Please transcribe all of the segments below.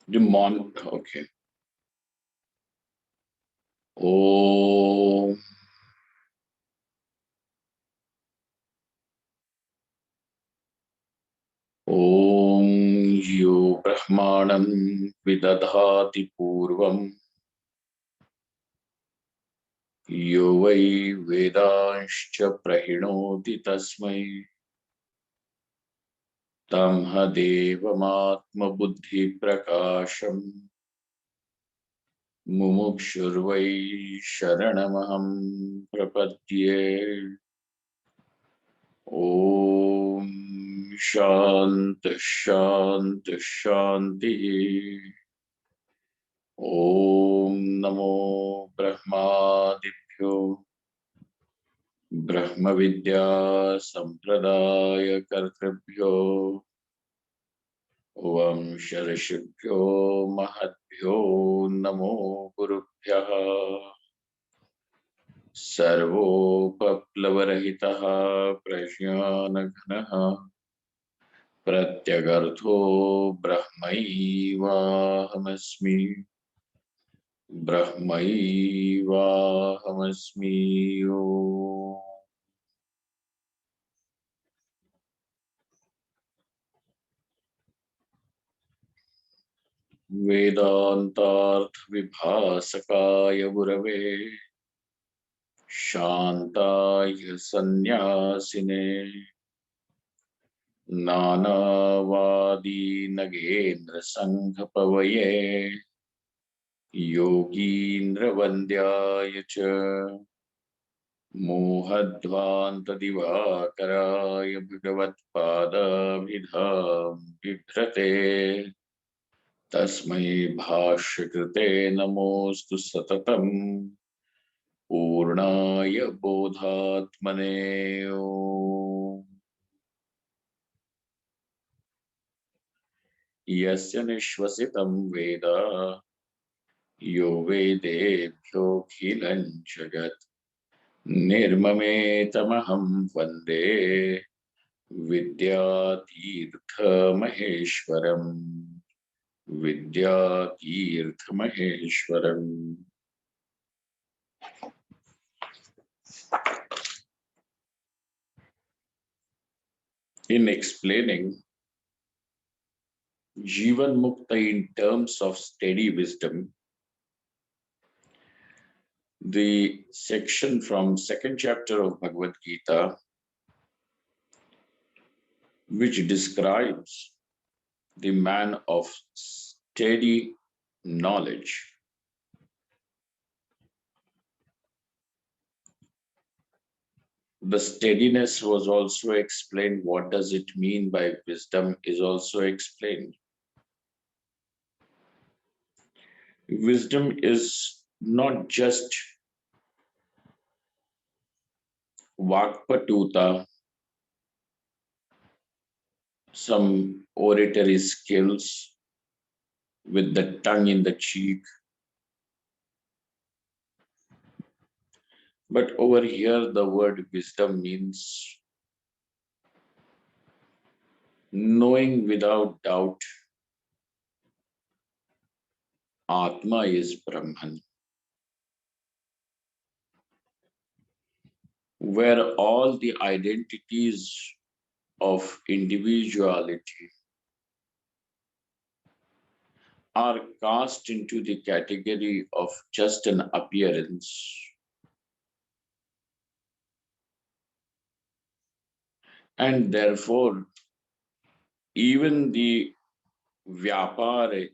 Okay. Om. Om yo Brahmanam vidadhati purvam yo vai vedanscha prahinoti tasmai tamha devamatma buddhi prakasham mumukshurvai sharanamaham prapadye. Om Shant Shant Shanti. Om Namo Brahmadibhyo Brahma Vidya Sampradaya Kartribhyo Vamsharishibhyo Mahatbhyo Namo Gurubhyah Sarvopaplavarahitah Prajnanaghanah प्रत्यगर्थो ब्रह्मैवाहमस्मि ब्रह्मैवाहमस्मि ओम। वेदांतार्थ विभासकाय गुरवे शांताय सन्यासिने नानावादी नगेन्द्र संघ पवये योगीन्द्र वन्द्याय च मोहध्वान्तदिवाकराय भगवत्पादाभिधां बिभ्रते तस्मै भाष्यकृते नमोऽस्तु सततं पूर्णाय बोधात्मने ओम्। यस्य निःश्वसितं वेद यो वेदेभ्योऽखिलं जगत् निर्ममेतमहं वन्दे विद्यातीर्थमहेश्वरम् विद्यातीर्थमहेश्वरम्। In explaining Jeevanmukti in terms of steady wisdom, the section from second chapter of Bhagavad Gita, which describes the man of steady knowledge. The steadiness was also explained. What does it mean by wisdom is also explained. Wisdom is not just Vakpatuta, some oratory skills with the tongue in the cheek. But over here, the word wisdom means knowing without doubt Atma is Brahman, where all the identities of individuality are cast into the category of just an appearance. And therefore, even the vyapar,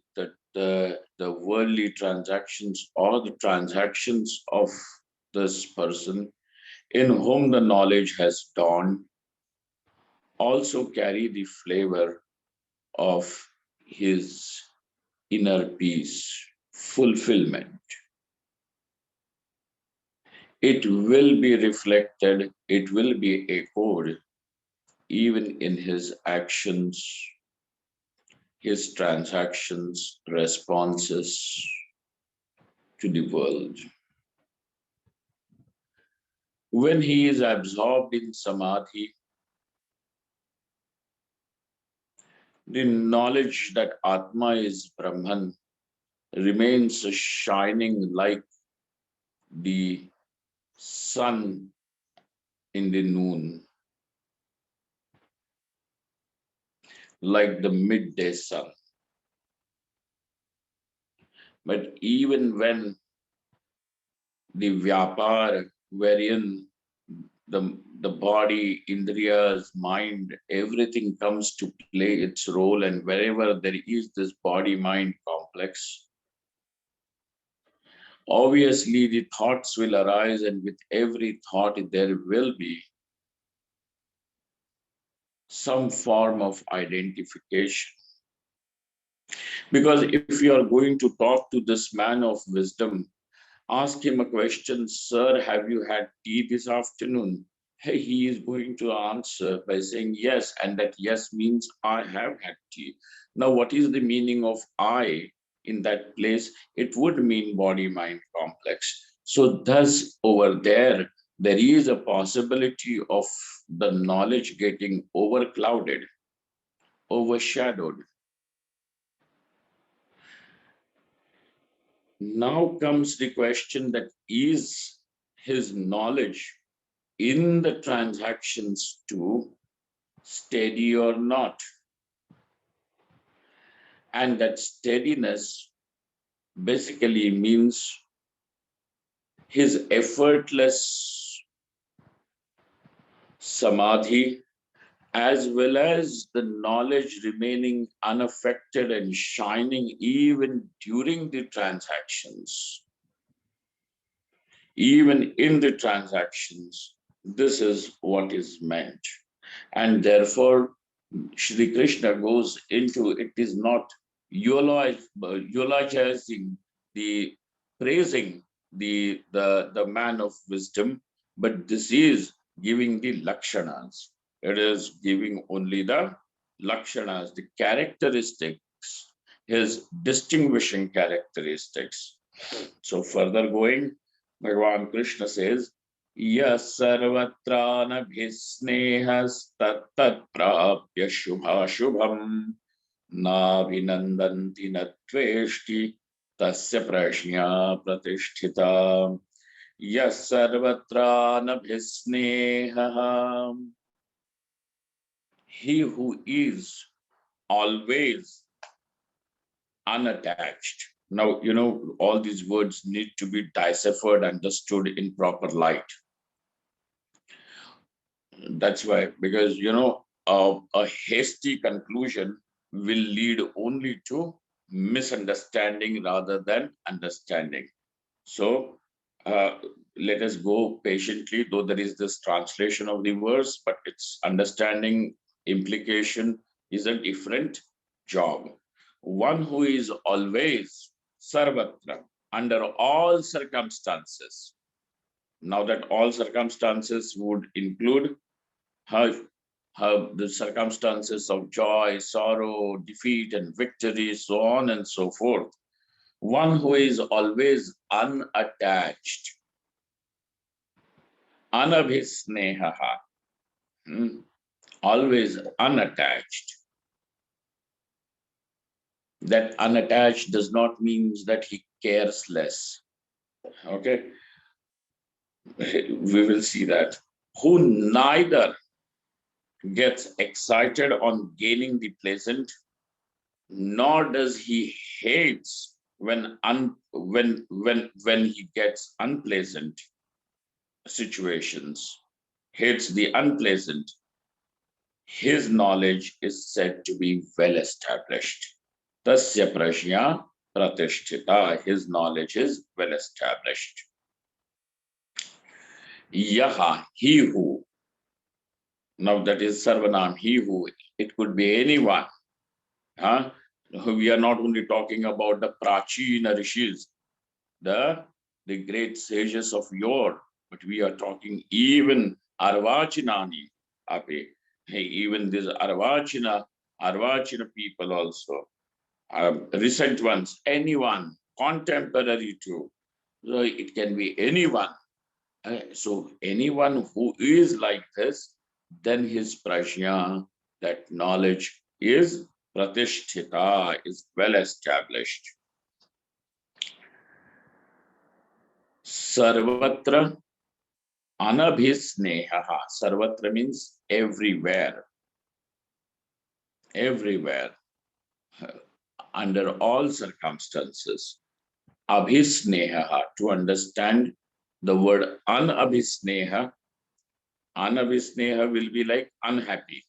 the worldly transactions or the transactions of this person in whom the knowledge has dawned, also carry the flavor of his inner peace, fulfillment. It will be reflected, it will be echoed even in his actions, his transactions, responses to the world. When he is absorbed in samadhi, The knowledge that Atma is Brahman remains shining like the sun in the noon, like the midday sun. But even when the vyapar, wherein the body, indriyas, mind, everything comes to play its role, and wherever there is this body mind complex, obviously the thoughts will arise, and with every thought there will be some form of identification. Because if you are going to talk to this man of wisdom, ask him a question, sir, have you had tea this afternoon? Hey, he is going to answer by saying yes, and that yes means I have had tea. Now, what is the meaning of I in that place? It would mean body mind complex. So, thus, over there is a possibility of the knowledge getting overclouded, overshadowed. Now comes the question that is his knowledge in the transactions too steady or not? And that steadiness basically means his effortless samadhi, as well as the knowledge remaining unaffected and shining even during the transactions. Even in the transactions, this is what is meant. And therefore, Shri Krishna goes into it is not eulogizing, the praising the man of wisdom, but this is giving the lakshanas. It is giving only the lakshanas, the characteristics, his distinguishing characteristics. So further going, Bhagavan Krishna says, Yas sarvatranabhisnehastat prapya shubham nabhinandanti natveshti tasya prashnya pratisthita. Yas sarvatranabhisneha. He who is always unattached. Now, all these words need to be deciphered, understood in proper light. That's why, because, a hasty conclusion will lead only to misunderstanding rather than understanding. So, let us go patiently, though there is this translation of the verse, but its understanding implication is a different job. One who is always sarvatra, under all circumstances. Now that all circumstances would include the circumstances of joy, sorrow, defeat, and victory, so on and so forth. One who is always unattached, anabhisneha, always unattached. That unattached does not mean that he cares less. Okay, we will see that. Who neither gets excited on gaining the pleasant, nor does he hates when he gets unpleasant situations, hates the unpleasant. His knowledge is said to be well established. Tasya prashya pratishtita. His knowledge is well established. Yaha, he who. Now that is Sarvanam, he who. It could be anyone. Huh? We are not only talking about the Prachina Rishis, the great sages of yore, but we are talking even Arvachinani, Ape. Hey, even these Arvachina people also, recent ones, anyone, contemporary too. So it can be anyone. So anyone who is like this, then his prajna, that knowledge, is pratisthita is well established. Sarvatra anabhisneha. Sarvatra means everywhere. Everywhere. Under all circumstances. Abhisneha. To understand the word anabhisneha, anabhisneha will be like unhappy.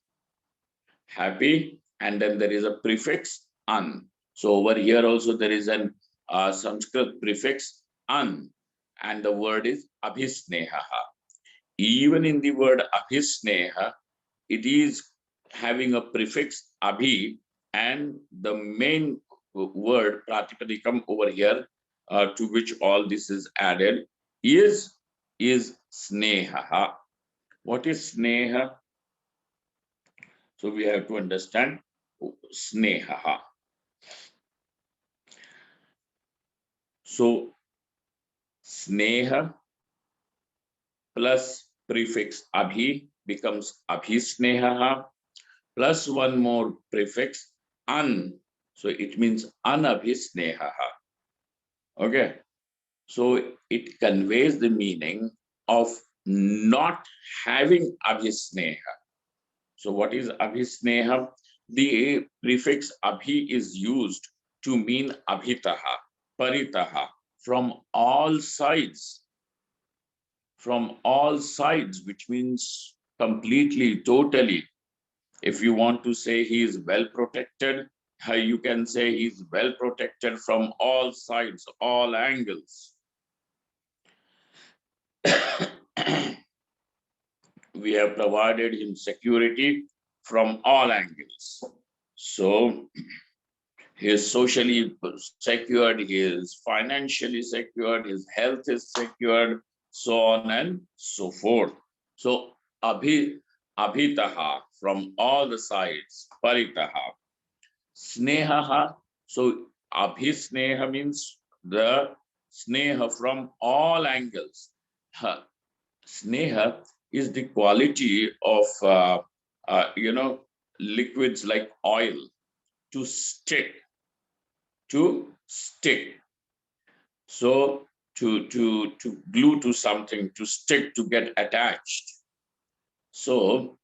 Happy, and then there is a prefix an. So over here also there is an Sanskrit prefix an, and the word is abhisneha. Even in the word abhisneha, it is having a prefix abhi, and the main word pratipadikam over here, to which all this is added, is sneha. What is sneha? So we have to understand sneha. So sneha plus prefix abhi becomes abhisneha, plus one more prefix an. So it means anabhisneha. Okay. So it conveys the meaning of not having abhisneha. So what is abhisneha? The prefix abhi is used to mean abhitaha, paritaha, from all sides. From all sides, which means completely, totally. If you want to say he is well protected, you can say he's well protected from all sides, all angles. We have provided him security from all angles. So he is socially secured, he is financially secured, his health is secured, so on and so forth. So abhitaha, from all the sides, paritaha. Snehaha, so abhisneha means the sneha from all angles. Sneha is the quality of liquids like oil to stick, to stick. So to glue to something, to stick, to get attached. So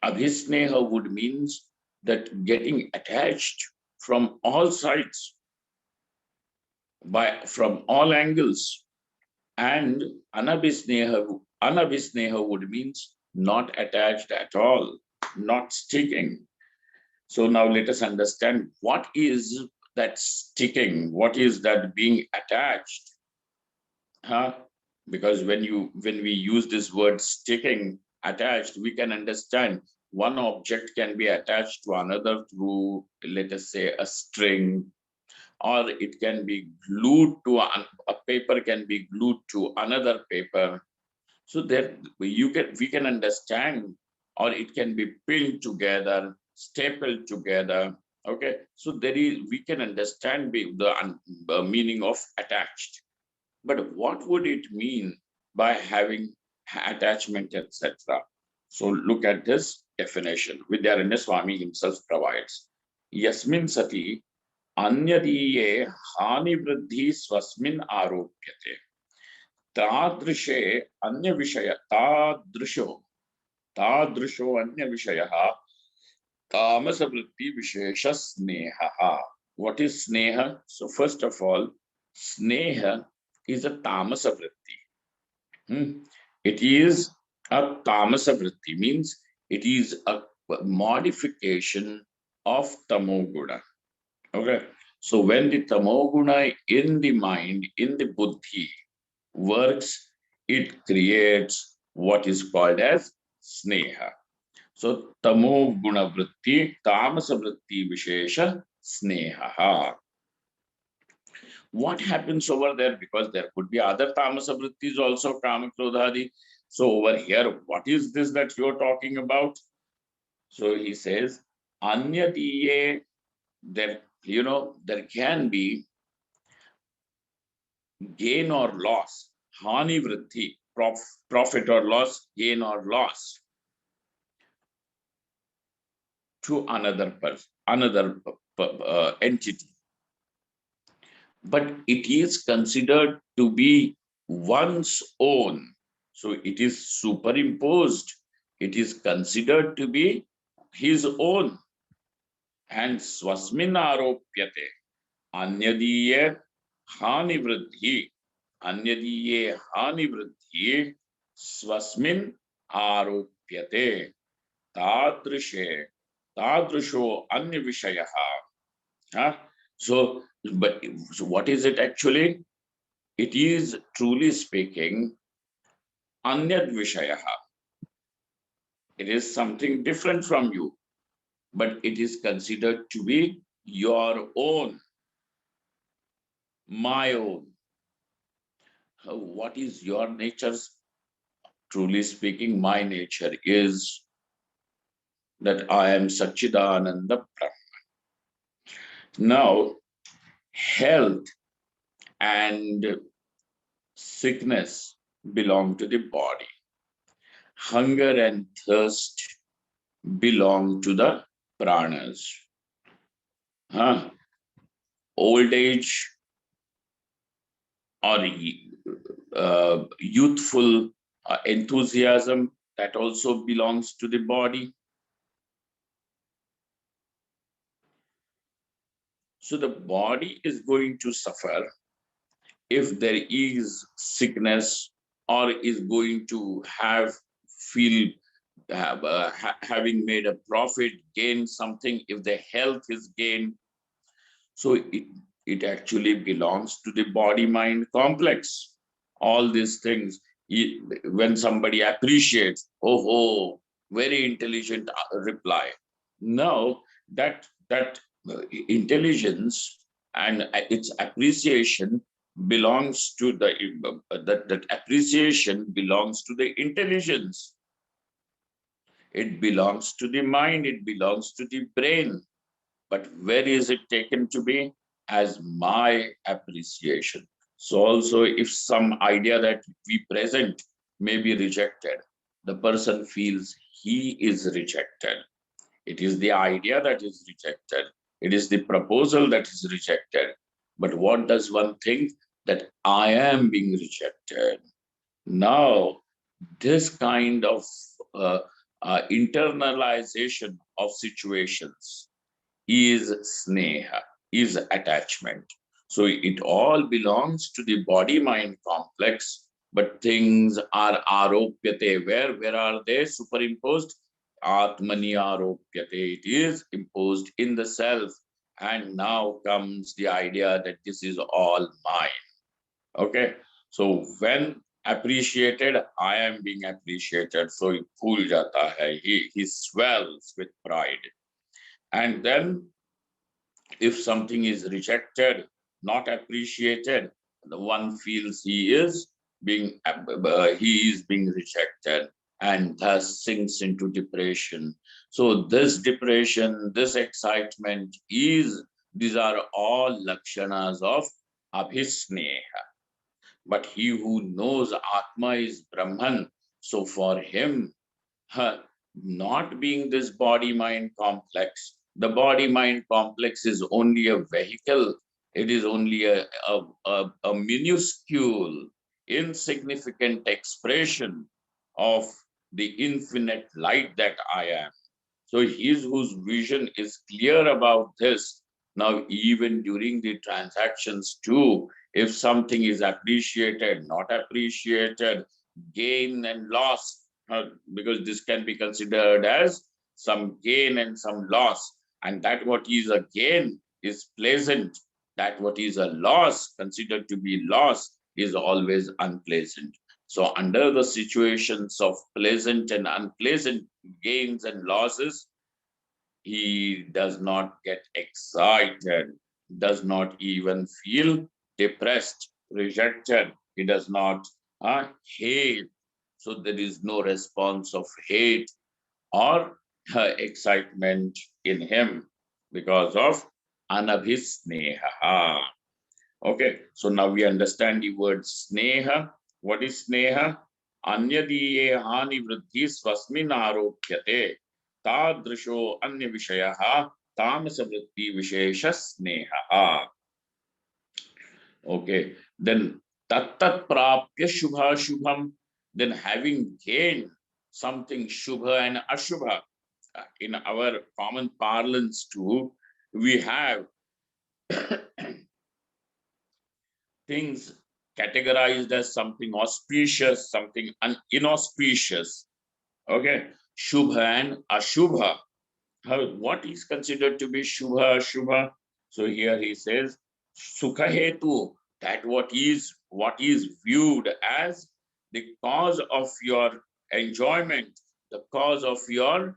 abhisneha would means that getting attached from all sides, from all angles. And anabhisneha would means not attached at all, not sticking. So now let us understand what is that sticking, what is that being attached. Because when we use this word sticking, attached, we can understand one object can be attached to another through, let us say, a string, or it can be glued to a paper can be glued to another paper. So that we can understand, or it can be pinned together, stapled together. Okay, so we can understand the meaning of attached. But what would it mean by having attachment, etc.? So look at this definition. Vidyaranya Swami himself provides. Yasmin sati अन्यदीये हानिवृद्धि स्वस्मिन् आरोप्यते तादृशे तादृशो अन्य विषयः तामसवृत्ति विशेष स्नेहः. What is sneha? So first of all, sneha is a tamasa vritti. It is a tamasa vritti, means it is a modification of tamoguna. Okay, so when the tamoguna in the mind, in the buddhi works, it creates what is called as sneha. So tamoguna vritti, tamasa vritti vishesha sneha. What happens over there? Because there could be other tamasa vrittis also, kama krodhadi. So over here, what is this that you're talking about? So he says, anyadiye, there can be gain or loss, hani vritti, profit or loss, gain or loss to another person. another entity, but it is considered to be one's own. So it is superimposed. It is considered to be his own. And swasmin aropyate anyadiye hani vruddhi. Anyadiye hani vruddhi swasmin aropyate tadrishe tadrisho anya vishayaha. Huh? So what is it actually? It is truly speaking, anyad vishayaha. It is something different from you, but it is considered to be your own, my own. What is your nature? Truly speaking, my nature is that I am Satchidananda Brahma. Now, health and sickness belong to the body. Hunger and thirst belong to the pranas. Huh? Old age or youthful enthusiasm, that also belongs to the body. So the body is going to suffer if there is sickness, or is going to feel having made a profit, gain something if the health is gained. So it actually belongs to the body mind complex. All these things, when somebody appreciates, oh, very intelligent reply. Now that intelligence and its appreciation belongs to that appreciation belongs to the intelligence. It belongs to the mind, it belongs to the brain. But where is it taken to be? As my appreciation. So also, if some idea that we present may be rejected, the person feels he is rejected. It is the idea that is rejected. It is the proposal that is rejected. But what does one think? That I am being rejected. Now, this kind of uh, internalization of situations is sneha, is attachment. So it all belongs to the body mind complex, but things are aropyate. Where are they superimposed? Atmani aropyate. It is imposed in the self. And now comes the idea that this is all mine. Okay. So when appreciated, I am being appreciated. So he phul jata hai. He swells with pride. And then if something is rejected, not appreciated, the one feels he is being rejected, and thus sinks into depression. So this depression, this excitement these are all lakshanas of abhisneha. But he who knows Atma is Brahman, so for him, not being this body mind complex, the body mind complex is only a vehicle. It is only a minuscule, insignificant expression of the infinite light that I am. So he whose vision is clear about this. Now, even during the transactions too, if something is appreciated, not appreciated, gain and loss, because this can be considered as some gain and some loss. And that what is a gain is pleasant. That what is a loss, considered to be loss, is always unpleasant. So under the situations of pleasant and unpleasant gains and losses, he does not get excited, does not even feel depressed, rejected. He does not hate. So there is no response of hate or excitement in him because of anabhisneha. Okay, so now we understand the word sneha. What is sneha? Anyadiye hani vruddhi swasmin aropyate tadrisho anya vishayaha tamasa vritti vishesha sneha. Okay, then tattat prapya shubha shubham, then having gained something shubha and ashubha, in our common parlance too, we have things categorized as something auspicious, something inauspicious. Okay, shubha and ashubha. What is considered to be shubha ashubha? So here he says sukha hetu, that what is viewed as the cause of your enjoyment, the cause of your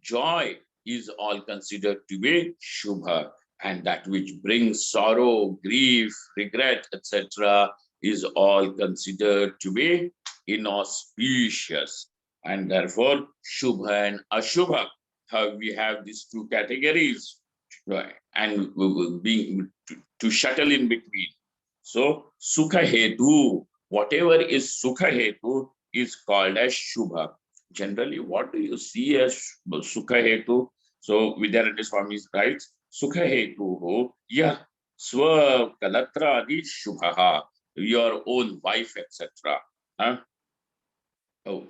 joy, is all considered to be shubha, and that which brings sorrow, grief, regret, etc., is all considered to be inauspicious. And therefore shubha and ashubha, how we have these two categories, right? And we will be to shuttle in between. So sukha hetu, whatever is sukha hetu is called as shubha. Generally, what do you see as sukha hetu? So Vidyarananda Swami writes, sukha hetu ho yeah swa kalatra adi shubha, your own wife, etc. Huh? Oh,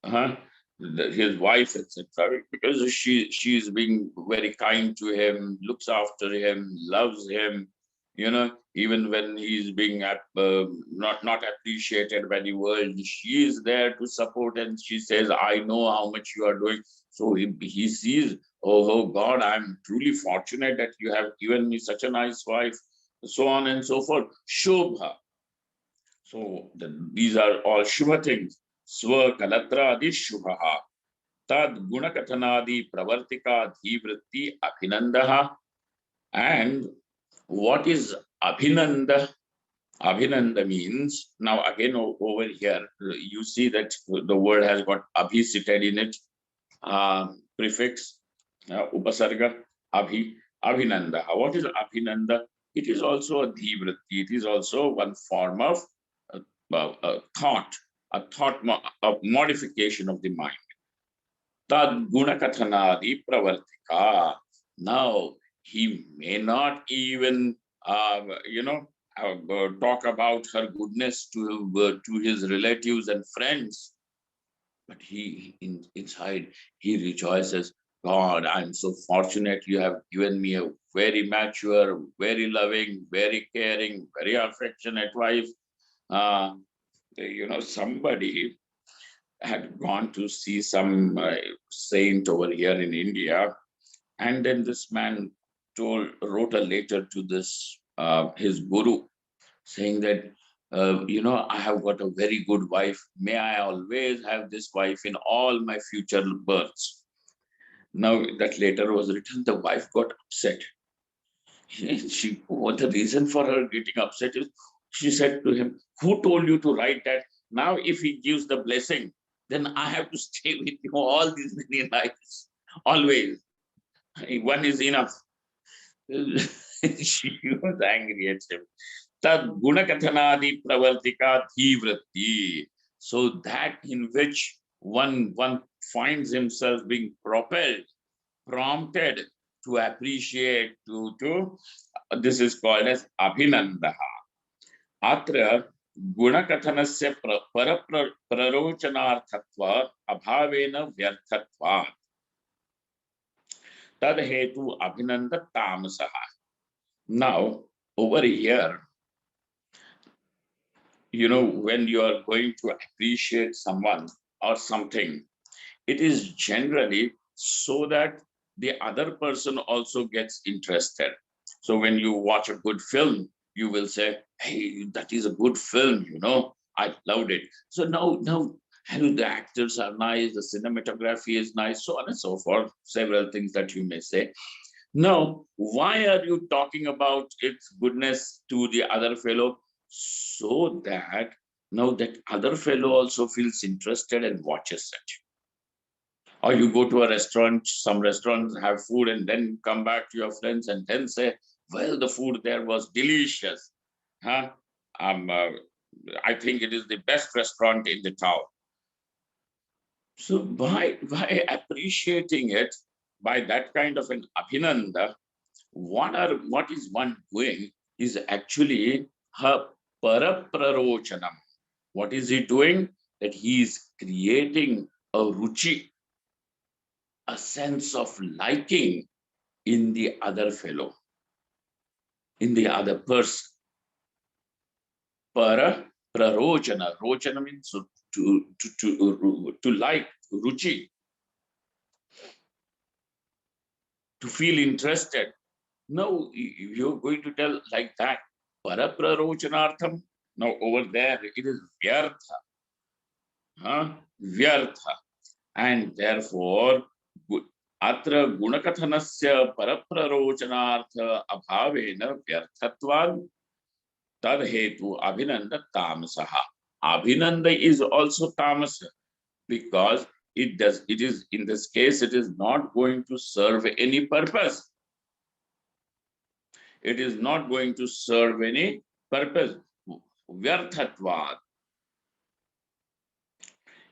huh? His wife, etc. Because she's being very kind to him, looks after him, loves him. Even when he's being not appreciated by the world, she is there to support, and she says, "I know how much you are doing." So he sees, oh God, I'm truly fortunate that you have given me such a nice wife, so on and so forth. Shobha. So these are all Shubha things. Swa Kalatradi Shubha. Tad Gunakathanadi Pravartika Dhivritti Abhinandaha. And what is Abhinanda? Abhinanda means, now again over here, you see that the word has got Abhi seated in it, prefix, Upasarga, Abhi, Abhinanda. What is Abhinanda? It is also a Dhivritti. It is also one form of thought, a modification of the mind. Tad gunakathanadi pravartika. Now, he may not even, talk about her goodness to his relatives and friends, but inside he rejoices. God, I'm so fortunate you have given me a very mature, very loving, very caring, very affectionate wife. Uh, somebody had gone to see some saint over here in India, and then this man wrote a letter to this his guru, saying that I have got a very good wife. May I always have this wife in all my future births. Now that letter was written, the wife got upset. What the reason for her getting upset is, she said to him, "Who told you to write that? Now, if he gives the blessing, then I have to stay with you all these many nights, always. One is enough." She was angry at him. Tad gunakathanadi pravartika dhivritti. So that in which one finds himself being propelled, prompted to appreciate, to this is called as abhinandaha. Atra गुणकथनस्य परप्ररोचनार्थत्व अभावेन व्यर्थत्वात् तद हेतु अभिनंद तामसः. Now, over here, when you are going to appreciate someone or something, it is generally so that the other person also gets interested. So when you watch a good film, you will say, "Hey, that is a good film, I loved it." So now, the actors are nice, the cinematography is nice, so on and so forth, several things that you may say. Now, why are you talking about its goodness to the other fellow? So that now that other fellow also feels interested and watches it. Or you go to a restaurant, some restaurants have food, and then come back to your friends and then say, "Well, the food there was delicious. Huh? I think it is the best restaurant in the town." So by appreciating it, by that kind of an abhinanda, what is one doing is actually her paraprarochanam. What is he doing? That he is creating a ruchi, a sense of liking in the other fellow, in the other person. Para prarochana. Rochana means to like, ruchi, to feel interested. Now you're going to tell like that. Para prarochanartham. Now over there it is vyartha. Vyartha. And therefore, atra gunakathanasya paraprarochanartha abhavena vyarthatvad tad hetu abhinanda tamasaha. Abhinanda is also tamasa because it is in this case, it is not going to serve any purpose. It is not going to serve any purpose. Vyarthatvad.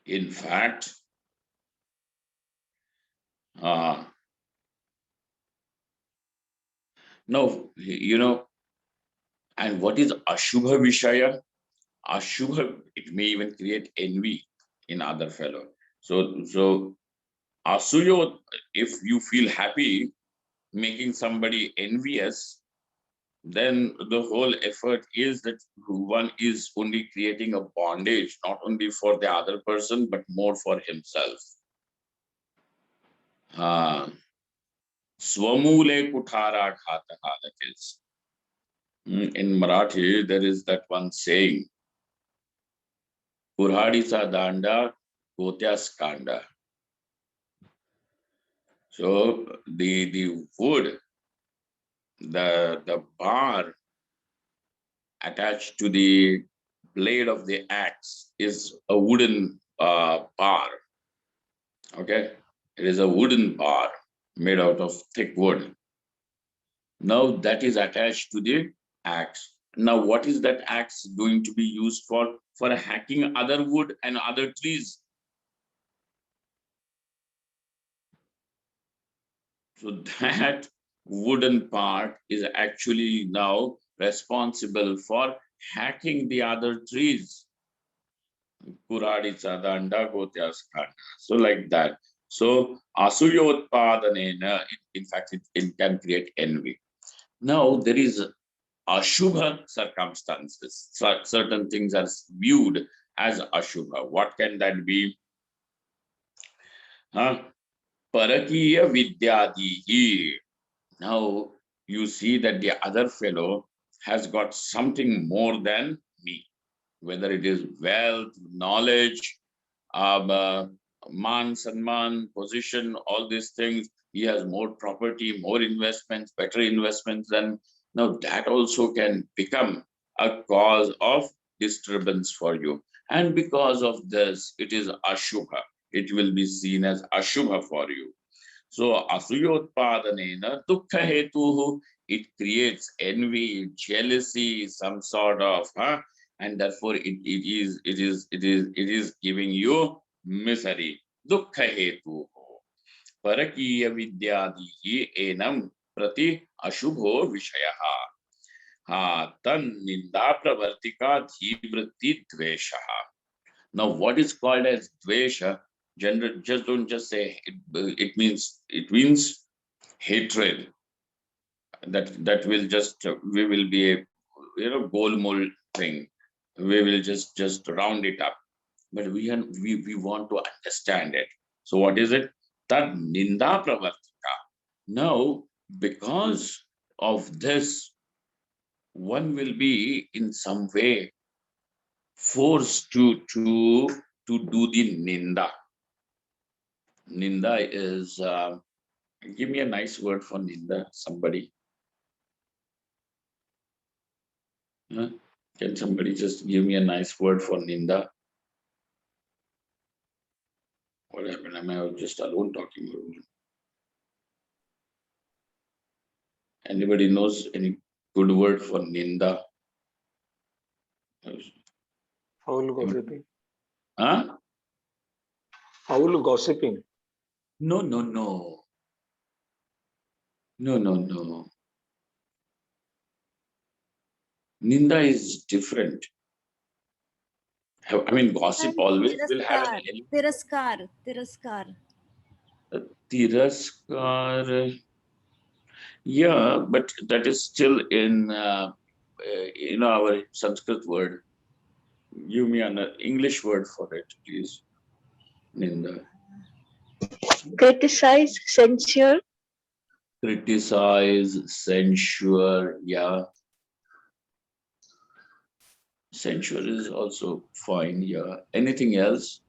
In fact, no, and what is Ashubha Vishaya? Ashubha, it may even create envy in other fellow. So Asuyo, if you feel happy making somebody envious, then the whole effort is that one is only creating a bondage, not only for the other person, but more for himself. Swamule Kuthara Ghataha, that is. In Marathi, there is that one saying, Kurhadisa Danda, Kotyas Kanda. So the wood, the bar attached to the blade of the axe is a wooden bar. Okay, it is a wooden bar made out of thick wood. Now that is attached to the axe. Now what is that axe going to be used for? For hacking other wood and other trees. So that wooden part is actually now responsible for hacking the other trees. So like that. So asuyotpadanena, in fact, it can create envy. Now there is ashubha circumstances. Certain things are viewed as ashubha. What can that be? Parakiya vidyadihi. Now you see that the other fellow has got something more than me, whether it is wealth, knowledge, man, sanman, position, all these things. He has more property, more investments, better investments than. Now that also can become a cause of disturbance for you. And because of this, it is ashubha. It will be seen as ashubha for you. So asuyotpadanena dukkha hetuhu, it creates envy, jealousy, some sort of, and therefore it is giving you misery. Dukkha hetuhu. Parakiya vidyadihi enam prati ashubho vishayaha. Tan ninda pravartika dhivritti dveshaha. Now, what is called as dvesha? Just don't just say it. It means hatred. That will just we will be a goal thing. We will just round it up. But we want to understand it. So what is it? Tad ninda pravartika. Now, because of this, one will be in some way forced to do the ninda. Ninda is, give me a nice word for ninda, somebody. Can somebody just give me a nice word for ninda? What happened? Am I just alone talking? Anybody knows any good word for ninda? Foul gossiping. Huh? Foul gossiping. No. No, no, no. Ninda is different. I mean, gossip And always will have an tiraskar, element. tiraskar, tiraskar. Tiraskar, yeah, but that is still in our Sanskrit word. Give me an English word for it, please. Ninda. Criticize, censure. Criticize, censure, yeah. Censure is also fine, yeah. Anything else?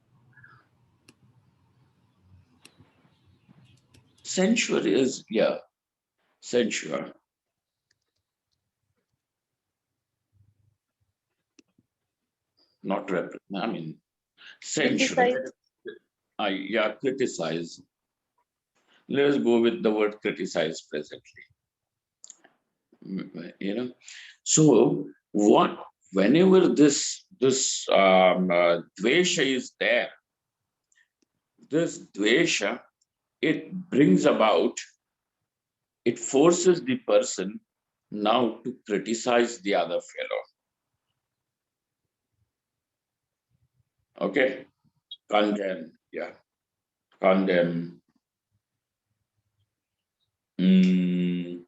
Censure is, yeah, censure. Not I mean, censure. Criticize. Yeah, criticize. Let us go with the word criticize presently. So what? Whenever this dvesha is there, this dvesha, it brings about, it forces the person now to criticize the other fellow. Okay, condemn, yeah, condemn. Mm.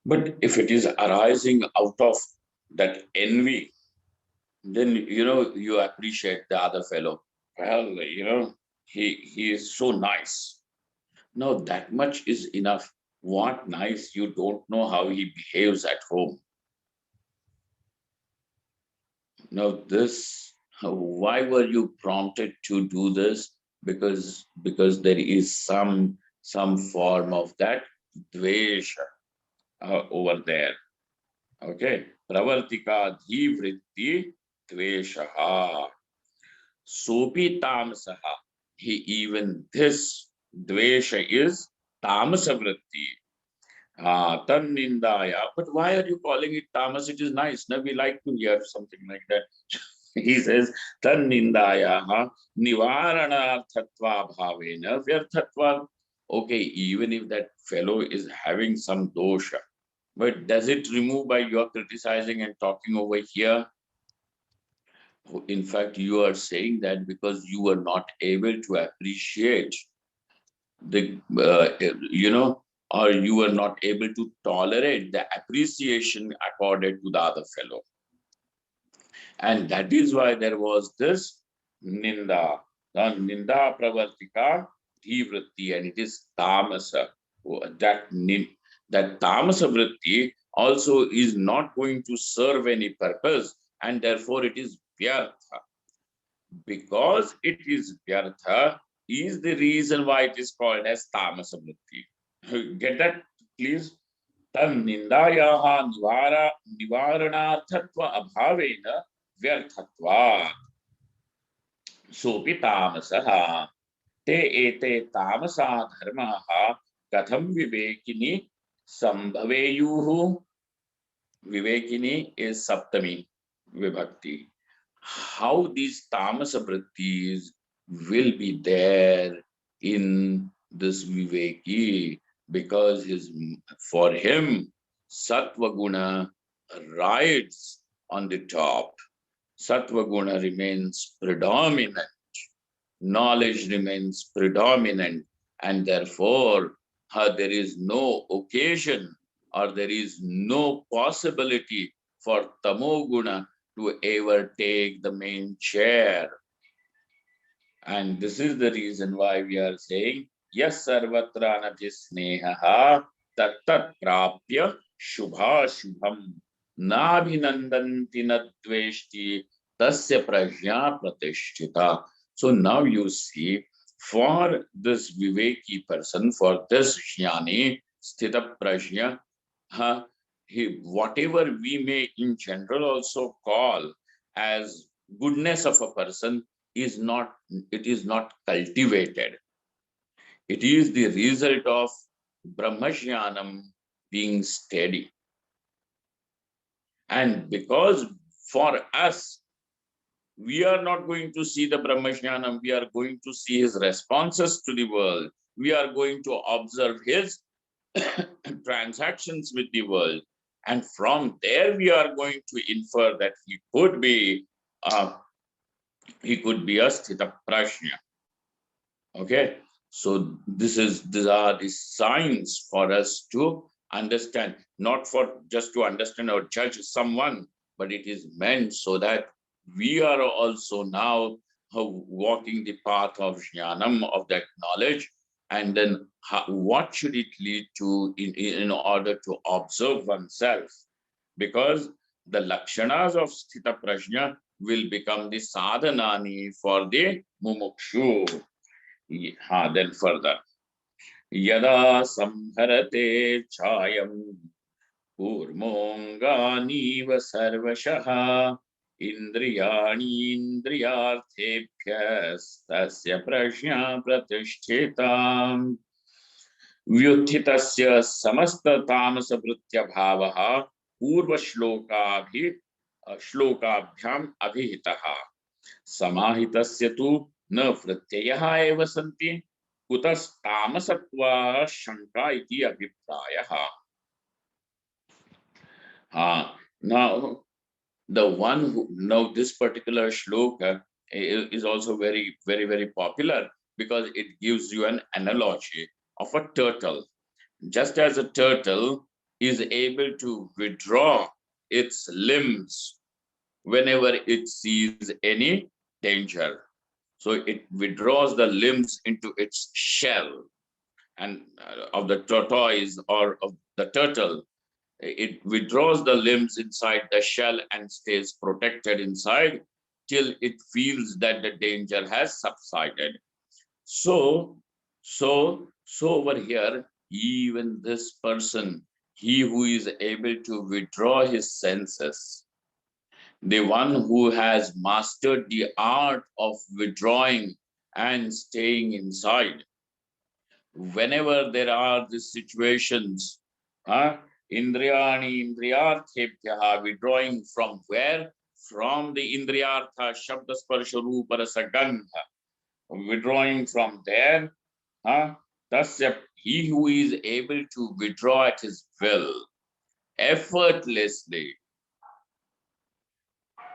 But if it is arising out of that envy, then you appreciate the other fellow. Well, he is so nice. Now that much is enough. What nice, you don't know how he behaves at home. Now this, why were you prompted to do this? Because there is some form of that dvesha over there. Okay, pravartika dhivritti dveshaha. Sopi tamsaha. He even this dvesha is tamasa vritti. Tan nindaya. But why are you calling it tamas? It is nice. Now we like to hear something like that. He says tan nindaya nivaranarthatva bhavena vyarthatva. Okay, even if that fellow is having some dosha, but does it remove by your criticizing and talking over here? In fact, you are saying that because you were not able to appreciate the, or you were not able to tolerate the appreciation accorded to the other fellow. And that is why there was this ninda, the ninda pravartika dhivritti, and it is tamasa. That tamasa vritti also is not going to serve any purpose, and therefore it is vyartha. Because it is vyartha is the reason why it is called as tamasa vritti. Get that, please? Tam nindayaha nivaranarthatva abhavena vyarthatva. Sopi tamasaha. Te ete tamasa dharmaha katham vivekini sambhaveyuhu. Vivekini is Saptami Vibhakti. How these tamasa vrittis will be there in this Viveki, because for him Sattva Guna rides on the top. Sattva Guna remains predominant. Knowledge remains predominant, and therefore there is no occasion or there is no possibility for Tamoguna to ever take the main chair. And this is the reason why we are saying, Yes Sarvatra Anabhisneha Tattat Prapya Shubha Shubham Nabhinandanti Nadveshti Tasya Prajna Pratishtita. So now you see, for this Viveki person, for this Jnani, Sthita Prajna, whatever we may in general also call as goodness of a person is not, it is not cultivated. It is the result of Brahmajnanam being steady. And because for us, we are not going to see the Brahmajnanam, we are going to see his responses to the world. We are going to observe his transactions with the world. And from there, we are going to infer that he could be a Sthita Prajna. Okay. So these are the signs for us to understand, not for just to understand or judge someone, but it is meant so that we are also now walking the path of jnanam, of that knowledge, and then what should it lead to in order to observe oneself, because the lakshanas of sthita prajna will become the sadhanani for the mumukshu. Then further, yada samharate chayam kurmonganiva sarvashah indriyani indriyarthebhyas tasya prajna pratishthitam vyuthitasya samasta tamasa vritya bhavaha purva श्लोकाभ्याम अभिहितः समाहितस्य तु न वृत्तयः एव सन्ति कुतस्तामसत्वा शंका इति अभिप्रायः. Now the one who, now this particular shloka is also very, very, very popular because it gives you an analogy of a turtle. Just as a turtle is able to withdraw its limbs whenever it sees any danger. So it withdraws the limbs into its shell, and of the tortoise or of the turtle, it withdraws the limbs inside the shell and stays protected inside till it feels that the danger has subsided. So over here, even this person, he who is able to withdraw his senses, the one who has mastered the art of withdrawing and staying inside, whenever there are these situations, indriyani indriyarthebhyah, withdrawing from where? From the indriyartha, shabda sparsha rupa rasa gandha, withdrawing from there. Tasya, he who is able to withdraw at his will, effortlessly,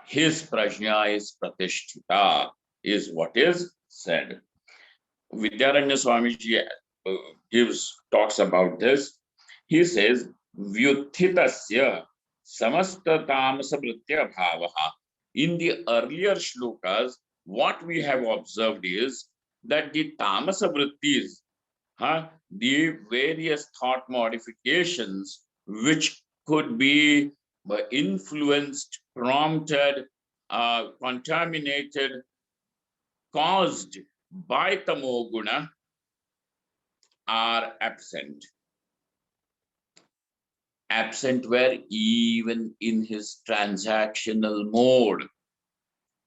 his prajna is pratishtita, is what is said. Vidyaranya Swamiji talks about this. He says, Vyuthitasya samasta tamasa vritya bhavaha. In the earlier shlokas, what we have observed is that the tamasa vrittis, the various thought modifications which could be influenced, prompted, contaminated, caused by tamoguna, are absent. Absent where? Even in his transactional mode.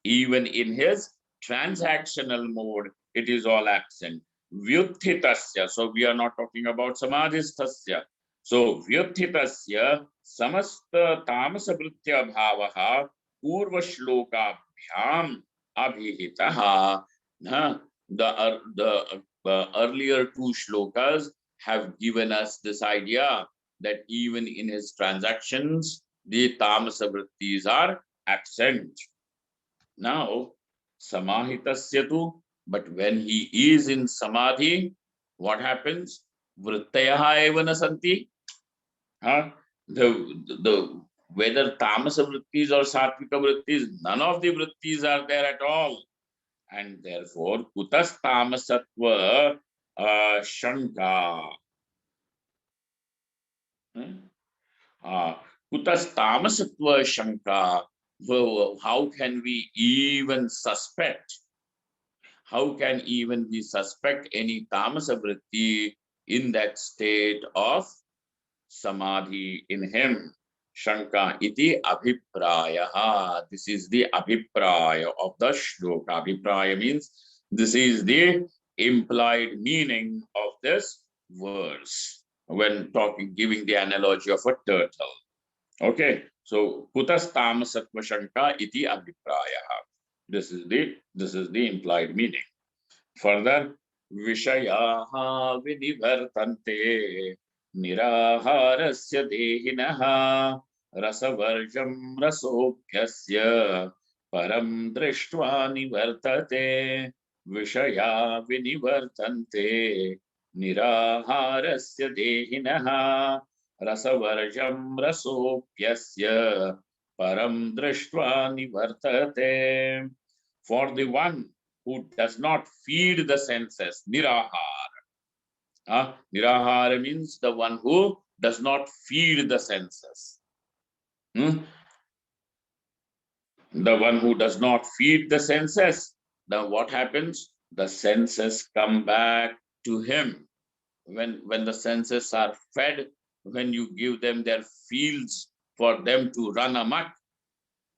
Even in his transactional mode, it is all absent. Vyuthitasya. So we are not talking about samadhistasya. So vyuthitasya samasta tamasa vritya bhavaha purva shlokabhyam abhihitaha. The earlier two shlokas have given us this idea that even in his transactions, the tamasa vrittis are absent. Now, samahitasya tu, but when he is in samadhi, what happens? Vrittayaha eva na santi. The whether tamasa vrittis or satvika vrittis, none of the vrittis are there at all. And therefore, kutas tamasatva shanka. Kutas tamasatva shanka. How can we even suspect? How can even we suspect any tamasa vritti in that state of samadhi in him? Shanka iti abhipraya. This is the abhipraya of the shloka. Abhipraya means this is the implied meaning of this verse when talking, giving the analogy of a turtle. Okay, so kutas tamasatva shanka iti abhipraya. This is the implied meaning. Further, Vishayaha vinivartante niraharasya dehinaha rasavarjam rasophyasya param drishtva nivartate. Vishaya vinivartante niraharasya dehinaha rasavarjam rasophyasya param drishtva nivartate. For the one who does not feed the senses, nirahar. Nirahar means the one who does not feed the senses. The one who does not feed the senses, then what happens? The senses come back to him. When the senses are fed, when you give them their fields for them to run amok,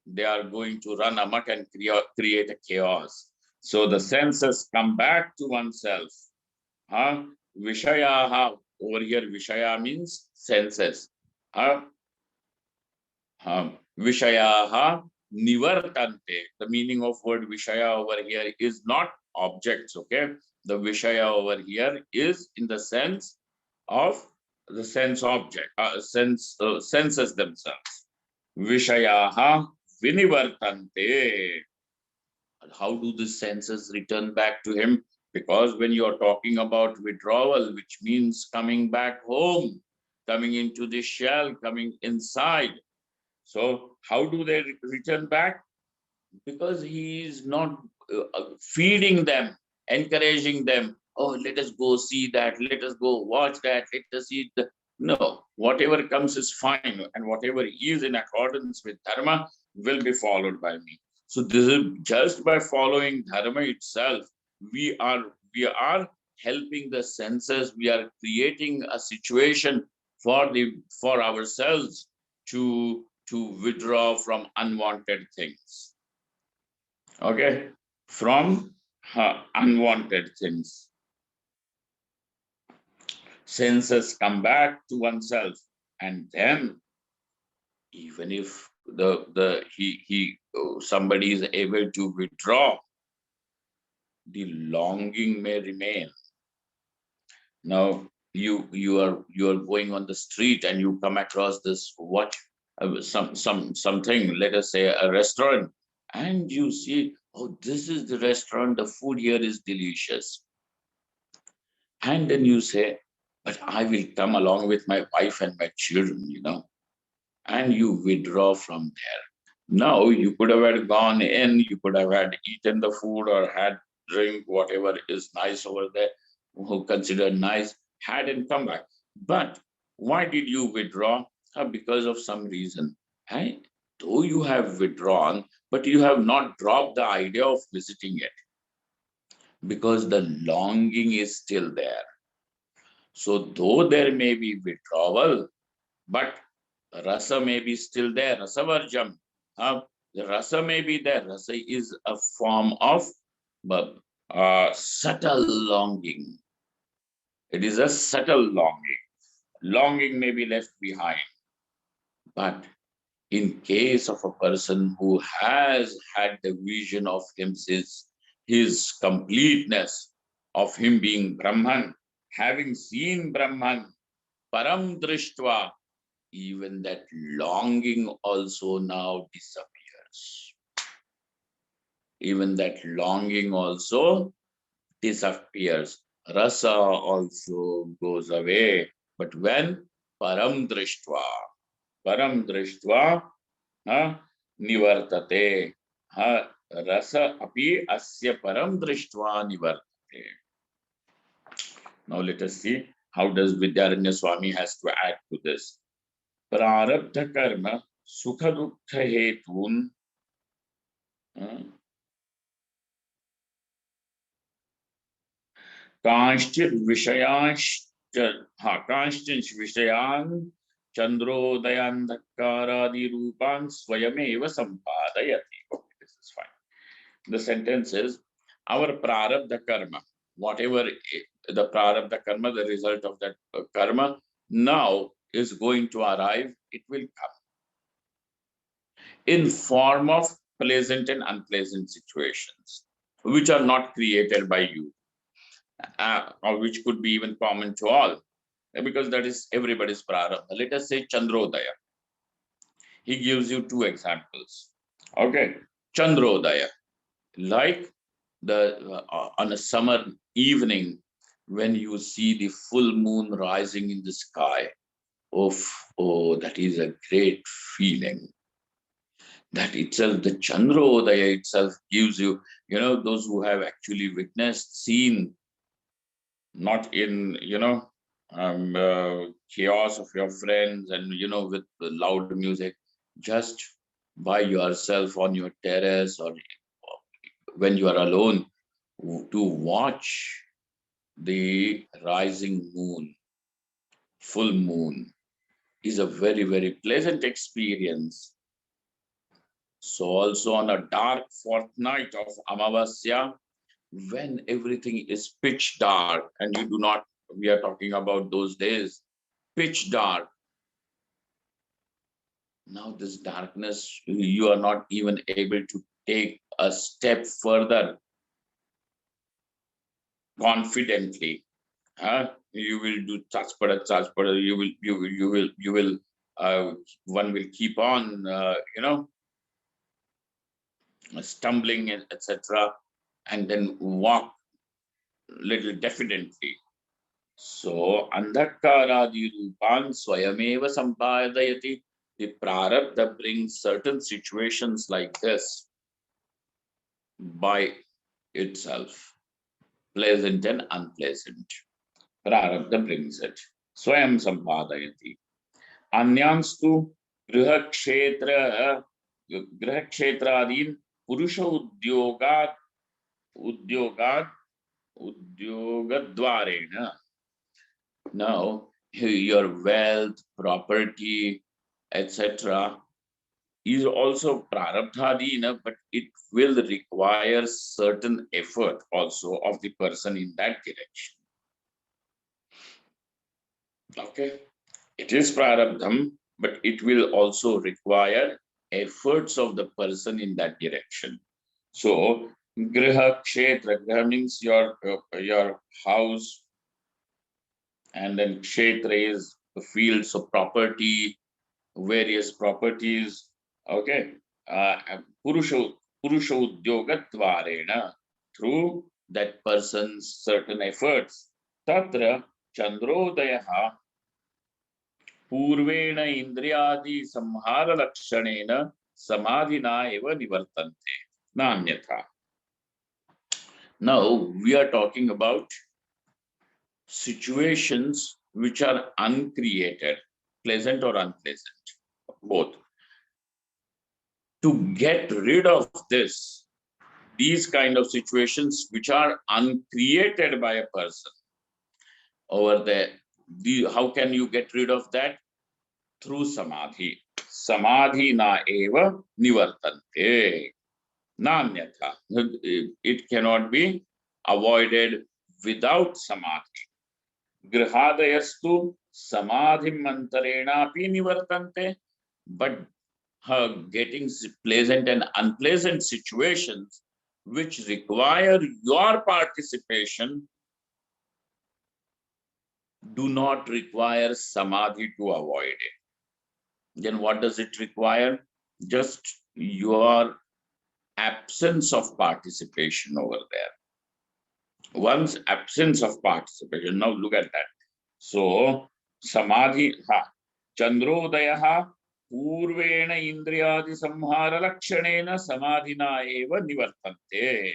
they are going to run amok and create a chaos. So the senses come back to oneself. Vishayaha, over here, Vishaya means senses. Vishayaha nivartante. The meaning of word Vishaya over here is not objects, okay? The Vishaya over here is in the sense of the sense object, senses themselves. Vishayaha vinivartante. How do the senses return back to him? Because when you're talking about withdrawal, which means coming back home, coming into the shell, coming inside. So how do they return back? Because he is not feeding them, encouraging them. Oh, let us go see that. Let us go watch that. Let us eat. No, whatever comes is fine, and whatever is in accordance with dharma will be followed by me. So this is just by following dharma itself, we are helping the senses. We are creating a situation for ourselves to withdraw from unwanted things. Okay, from unwanted things. Senses come back to oneself, and then even if somebody is able to withdraw, the longing may remain. Now you are going on the street and you come across this something, let us say a restaurant, and you see, oh, this is the restaurant, the food here is delicious. And then you say, but I will come along with my wife and my children, and you withdraw from there. Now you could have had gone in, you could have had eaten the food or had drink, whatever is nice over there, who considered nice, had and come back. But why did you withdraw? Because of some reason. Hey, though you have withdrawn, but you have not dropped the idea of visiting it, because the longing is still there. So though there may be withdrawal, but rasa may be still there, rasavarjam. The rasa may be there. Rasa is a form of subtle longing. It is a subtle longing. Longing may be left behind. But in case of a person who has had the vision of his completeness, of him being Brahman, having seen Brahman, param drishtva, even that longing also now disappears. Even that longing also disappears. Rasa also goes away. But when? Param drishtva. Param drishtva nivartate. Rasa api asya param drishtva nivartate. Now let us see how does Vidyaranya Swami has to add to this. Prarabdha karma sukha dukkha hetun कांश्चित् विषयान् चंद्रोदयांधकारादि रूपान् स्वयमेव सम्पादयति. Okay, this is fine. The sentence is, our prarabdha karma, whatever the prarabdha karma, the result of that karma now is going to arrive, it will come in form of pleasant and unpleasant situations, which are not created by you, or which could be even common to all, because that is everybody's prarabdha. Let us say Chandrodaya. He gives you two examples. Okay, Chandrodaya, like on a summer evening when you see the full moon rising in the sky. Oh, that is a great feeling. That itself, the Chandrodaya itself gives you, those who have actually witnessed, seen, not in, chaos of your friends and, with the loud music, just by yourself on your terrace or when you are alone, to watch the rising moon, full moon, is a very, very pleasant experience. So also on a dark fortnight of Amavasya, when everything is pitch dark, and we are talking about those days, pitch dark. Now this darkness, you are not even able to take a step further confidently. You will do chachpada, you will, one will keep on, stumbling, etc., and then walk little diffidently. So, andhakaradi rupan swayameva sampadayati. The prarabdha brings certain situations like this by itself, pleasant and unpleasant. Prarabdha brings it. Swayam sampadayati. Anyanstu गृहक्षेत्रादीन पुरुष उद्योगद्वारेण. Now your wealth, property, etc. is also prarabdhadina, but it will require certain effort also of the person in that direction. Okay, it is prarabdham, but it will also require efforts of the person in that direction. So griha kshetra, griha means your house, and then kshetra is the fields of property, various properties. Okay, purusha uddyogatvarena, through that person's certain efforts. Tatra chandrodayaha पूर्वेण इंद्रियादि संहार लक्षणेन समाधिना एव निवर्तन्ते नान्यथा. Now we are talking about situations which are uncreated, pleasant or unpleasant, both. To get rid of these kind of situations which are uncreated by a person over there, how can you get rid of that? Through samadhi. Samadhi na eva nivartante. Nanyatha. It cannot be avoided without samadhi. Grihadayastu samadhim mantarena api nivartante. But getting pleasant and unpleasant situations which require your participation do not require samadhi to avoid it. Then what does it require? Just your absence of participation over there. One's absence of participation. Now look at that. So samadhi, chandrodayaha purvena indriyadi samhara lakshanena samadhina eva nivartante.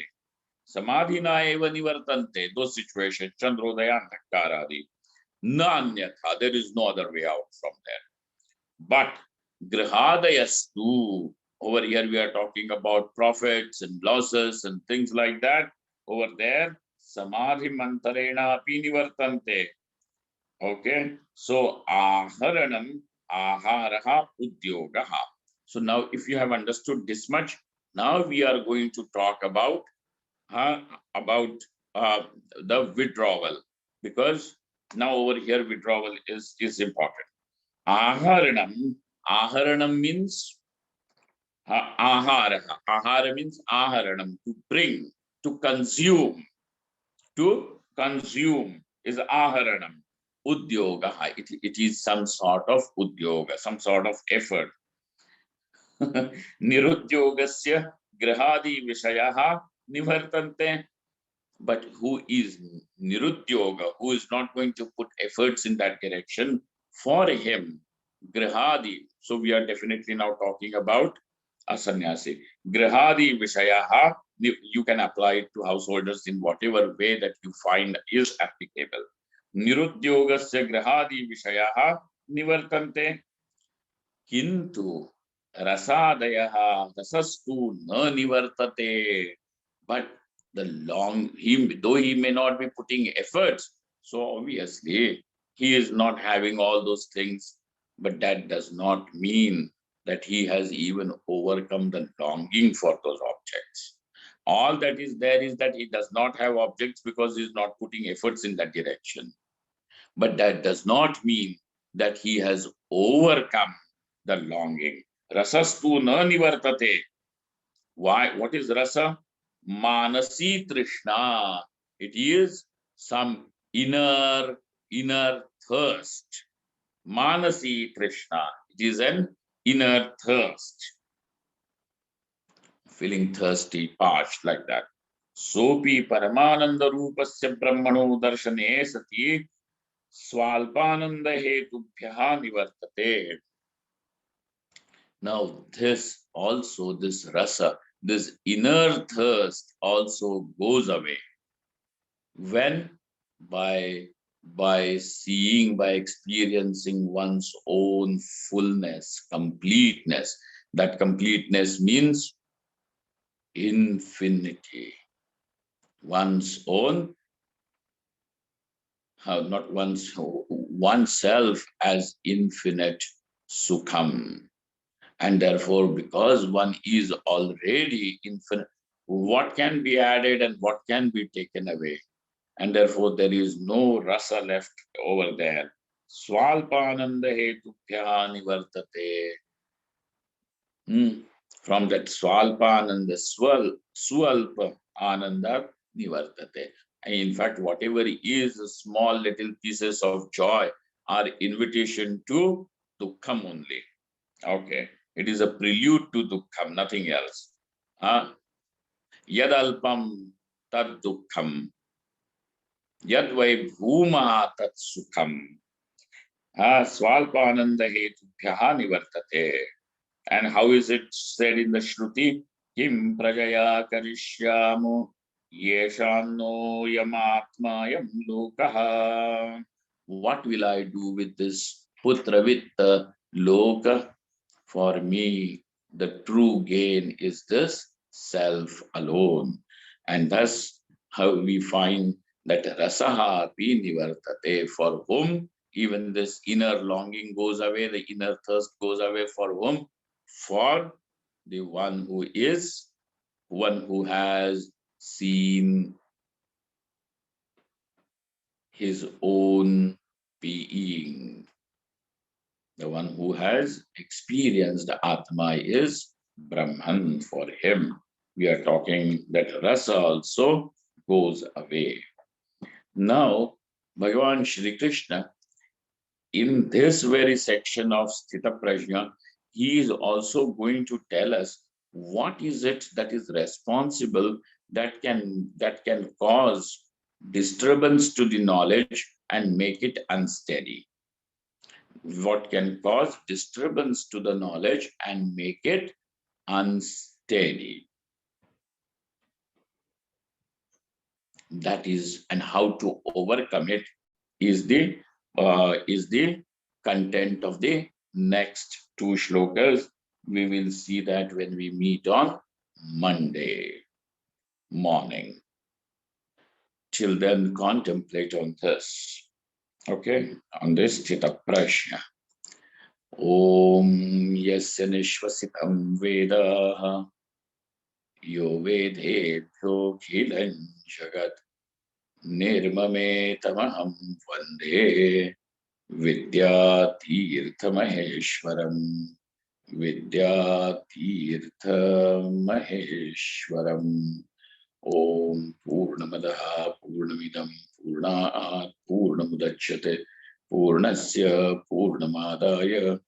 Samadhina eva nivartante. Those situations, chandrodaya antakaradi. Nanyatha. There is no other way out from there. But grihadayastu, over here we are talking about profits and losses and things like that. Over there, samadhi mantarena api nivartante. Okay, so aharanam aharaha udyogaha. So now if you have understood this much, now we are going to talk about the withdrawal, because now over here withdrawal is important. Aharanam means Ahara. Ahara means aharanam, to bring, to consume. To consume is aharanam. Udyoga. It is some sort of udyoga, some sort of effort. Nirudyogasya grahadi vishayaha nivartante. But who is nirudyoga, who is not going to put efforts in that direction, for him, grihadi. So we are definitely now talking about a sannyasi. Grihadi vishayaha, you can apply it to householders in whatever way that you find is applicable. Nirudyogasya grihadi vishayaha nivartante, kintu rasadayaha rasastu na nivartate. But the though he may not be putting efforts, so obviously he is not having all those things, but that does not mean that he has even overcome the longing for those objects. All that is there is that he does not have objects because he is not putting efforts in that direction. But that does not mean that he has overcome the longing. Rasastu na nivartate. Why? What is rasa? Manasi Trishna. It is some inner thirst. Manasi Trishna. It is an inner thirst. Feeling thirsty, parched like that. Sopi Paramananda Rupasya Brahmano Darshane Sati Swalpananda Hetubhyaha Nivartate. Now this rasa, this inner thirst also goes away when by seeing, by experiencing one's own fullness, completeness. That completeness means infinity. One's own, not oneself as infinite sukham. And therefore, because one is already infinite, what can be added and what can be taken away? And therefore, there is no rasa left over there. Swalpananda hetubhya nivartate. From that swalpananda, swalpa ananda nivartate. In fact, whatever is small little pieces of joy are invitation to dukkham only. Okay. It is a prelude to dukkham, nothing else. Yadalpam tad dukkham. Yadvai bhuma tat sukham. Swalpananda hetubhyaha nivartate. And how is it said in the Shruti? Kim prajaya karishyamo yeshanno yamatmayam lokaha. What will I do with this putra vitta loka? For me, the true gain is this self alone. And thus, how we find that rasaha api nivartate, for whom even this inner longing goes away, the inner thirst goes away, for whom? For the one who has seen his own being. The one who has experienced Atma is Brahman for him. We are talking that rasa also goes away. Now, Bhagavan Shri Krishna, in this very section of Sthita Prajna, he is also going to tell us what is it that is responsible that can cause disturbance to the knowledge and make it unsteady. What can cause disturbance to the knowledge and make it unsteady. That is, and how to overcome it is the content of the next two shlokas. We will see that when we meet on Monday morning. Till then, contemplate on this. Okay, on this Sthita Prajna. Om yasya nishvasitam vedah yo vedebhyo khilan jagat nirmame tamaham vande vidyatirthamaheshwaram Vidyatirtha Maheshwaram. Om Purnamadaha Purnamidam Purnat Purnamudachyate Purnasya Purnamadaya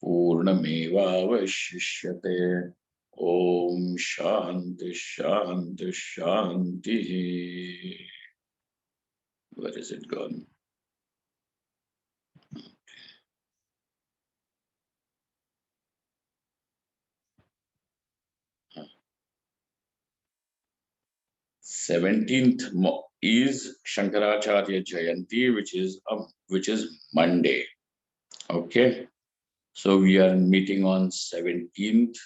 Purnamevavashishyate. Om Shanti Shanti Shanti. Where is it gone? 17th is Shankaracharya Jayanti, which is Monday. Okay, so we are meeting on 17th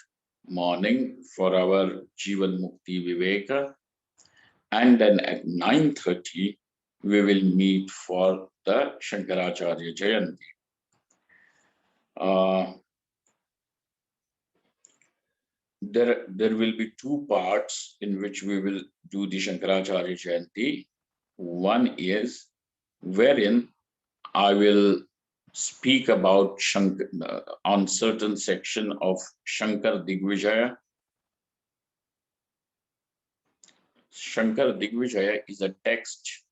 morning for our Jeevanmukti Viveka, and then at 9:30 we will meet for the Shankaracharya Jayanti. There will be two parts in which we will do the Shankaracharya Jayanti. One is wherein I will speak about on certain section of Shankar Digvijaya. Shankar Digvijaya is a text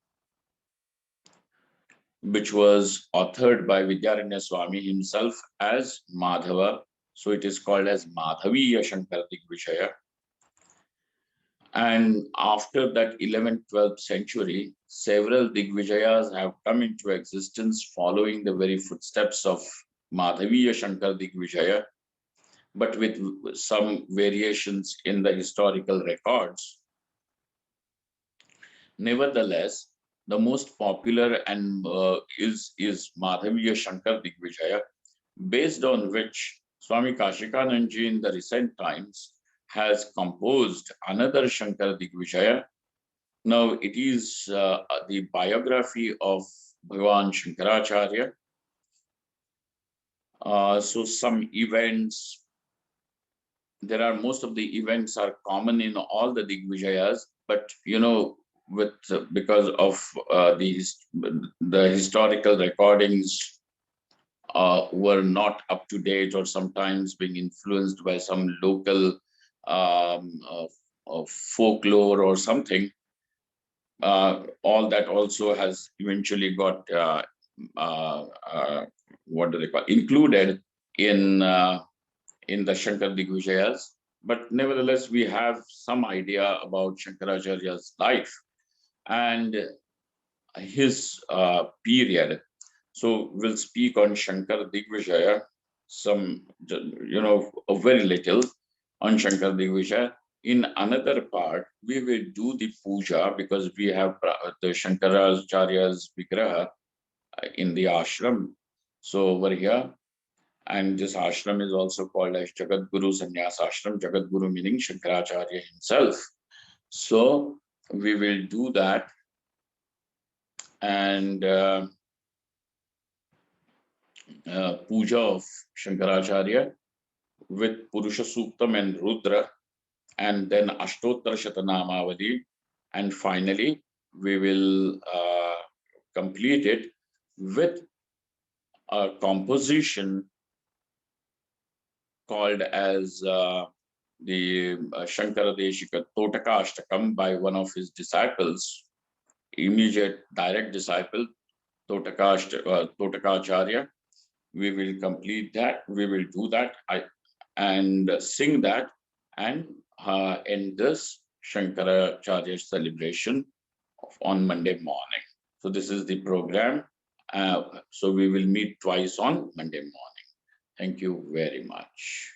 which was authored by Vidyaranya Swami himself as Madhava. So it is called as Madhaviya Shankar Digvijaya. And after that 11th, 12th century, several Digvijayas have come into existence following the very footsteps of Madhaviya Shankar Digvijaya, but with some variations in the historical records. Nevertheless, the most popular and is Madhaviya Shankar Digvijaya, based on which Swami Kashikanandji in the recent times has composed another Shankar Digvijaya. Now it is the biography of Bhagavan Shankaracharya. So some events, there are most of the events are common in all the Digvijayas, but with because of the historical recordings were not up to date, or sometimes being influenced by some local folklore or something. All that also has eventually got what do they call, included in the Shankar Digvijayas. But nevertheless, we have some idea about Shankaracharya's life and his period. So we'll speak on Shankar Digvijaya, a very little on Shankar Digvijaya. In another part, we will do the puja because we have the Shankaracharya's Vigraha in the ashram. So over here, and this ashram is also called as Jagat Guru Sannyas Ashram, Jagat Guru meaning Shankaracharya himself. So we will do that, and puja of Shankaracharya with Purusha Suktam and Rudra, and then Ashtottara Shatanamavadi, and finally we will complete it with a composition called as the Shankara Deshika Totaka Ashtakam by one of his disciples, immediate direct disciple, Totakacharya. We will complete that, we will do that and sing that, and end this Shankaracharya celebration on Monday morning. So this is the program. So we will meet twice on Monday morning. Thank you very much.